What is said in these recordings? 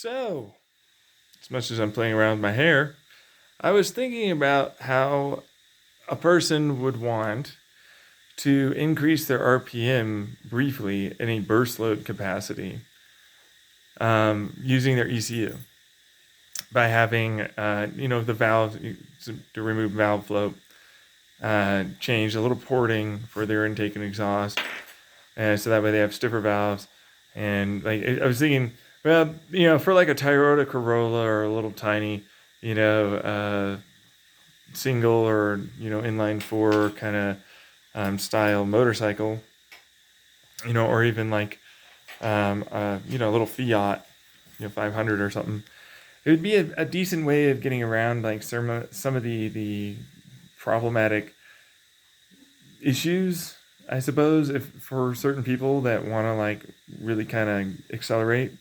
So, as much as I'm playing around with my hair, I was thinking about how a person would want to increase their RPM briefly in a burst load capacity using their ECU by having, the valve to remove valve flow, change a little porting for their intake and exhaust, and so that way they have stiffer valves. And I was thinking, well, for like a Toyota Corolla or a little tiny, single or inline four kind of style motorcycle, or even like a little Fiat, 500 or something. It would be a decent way of getting around like some of the problematic issues, I suppose, if for certain people that want to like really kind of accelerate.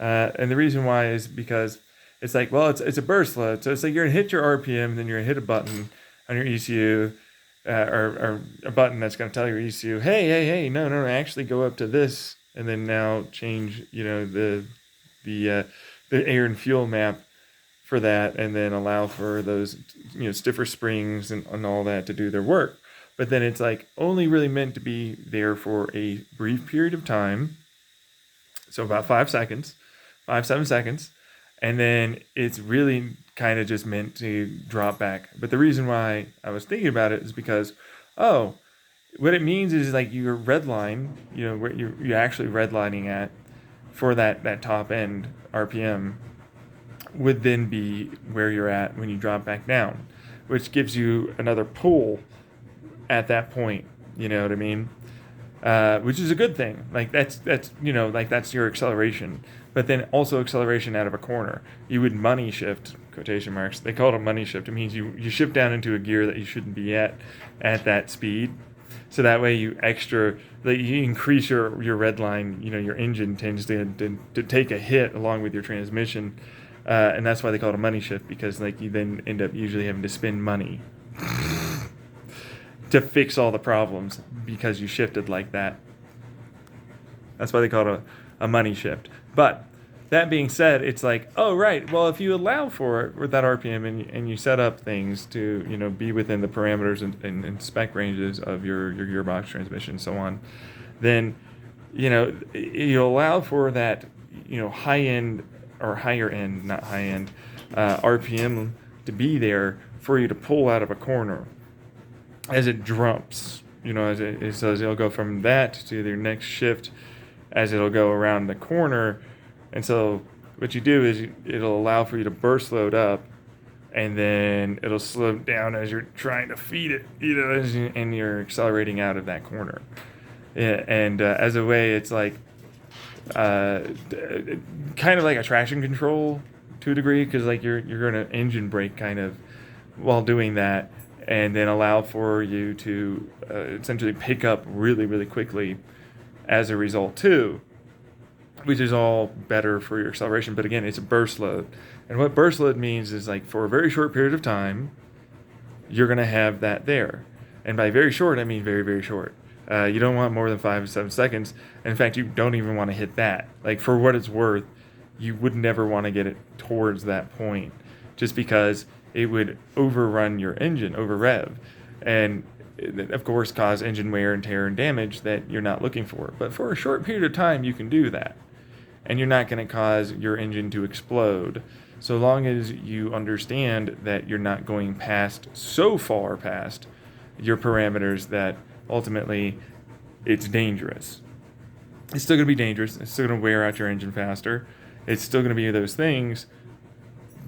And the reason why is because it's like, well, it's a burst load, so it's like you're gonna hit your RPM, then you're gonna hit a button on your ECU, or a button that's gonna tell your ECU, hey, no, actually go up to this, and then now change, the uh, the air and fuel map for that, and then allow for those stiffer springs and all that to do their work. But then it's like only really meant to be there for a brief period of time, so about 5 seconds, 5 7 seconds, and then it's really kind of just meant to drop back. But the reason why I was thinking about it is because, oh, what it means is like your red line, where you're actually redlining at for that top end RPM would then be where you're at when you drop back down, which gives you another pull at that point. You know what I mean? Which is a good thing. Like that's your acceleration, but then also acceleration out of a corner. You would money shift, quotation marks. They call it a money shift. It means you shift down into a gear that you shouldn't be at that speed. So that way you increase your red line. Your engine tends to take a hit along with your transmission, and that's why they call it a money shift, because like you then end up usually having to spend money to fix all the problems because you shifted like that. That's why they call it a money shift. But that being said, it's like, oh, right, well, if you allow for it with that RPM and you set up things to, be within the parameters and spec ranges of your gearbox, transmission, and so on, then, you allow for that, high end or higher end, not high end, RPM to be there for you to pull out of a corner as it drops, as it'll go from that to their next shift as it'll go around the corner. And so what you do is it'll allow for you to burst load up, and then it'll slow down as you're trying to feed it, and you're accelerating out of that corner. Yeah, and as a way, it's like kind of like a traction control to a degree, because like you're going to engine brake kind of while doing that, and then allow for you to essentially pick up really, really quickly as a result too, which is all better for your acceleration. But again, it's a burst load. And what burst load means is like for a very short period of time, you're going to have that there. And by very short, I mean very, very short. You don't want more than 5 to 7 seconds. And in fact, you don't even want to hit that. Like for what it's worth, you would never want to get it towards that point, just because it would overrun your engine, over rev, and of course cause engine wear and tear and damage that you're not looking for. But for a short period of time, you can do that, and you're not going to cause your engine to explode, so long as you understand that you're not going so far past your parameters that ultimately it's dangerous. It's still going to be dangerous. It's still going to wear out your engine faster. It's still going to be those things.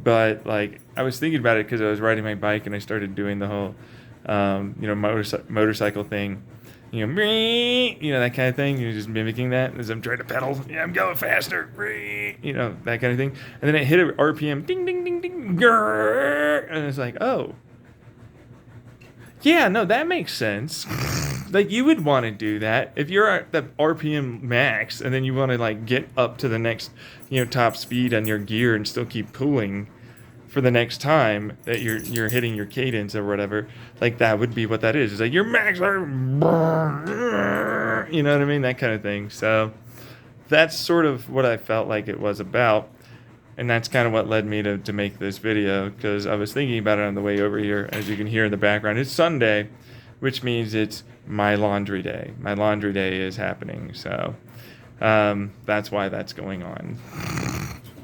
But like I was thinking about it because I was riding my bike and I started doing the whole, motorcycle thing, that kind of thing. You're just mimicking that as I'm trying to pedal. Yeah, I'm going faster, that kind of thing. And then it hit a RPM, ding, ding, ding, ding, grrr, and it's like, oh, yeah, no, that makes sense. Like you would want to do that if you're at the RPM max, and then you want to like get up to the next, top speed on your gear and still keep pulling for the next time that you're hitting your cadence or whatever. Like that would be what that is. It's like your max, you know what I mean? That kind of thing. So that's sort of what I felt like it was about. And that's kind of what led me to make this video, because I was thinking about it on the way over here. As you can hear in the background, it's Sunday, which means it's my laundry day. My laundry day is happening, so that's why that's going on.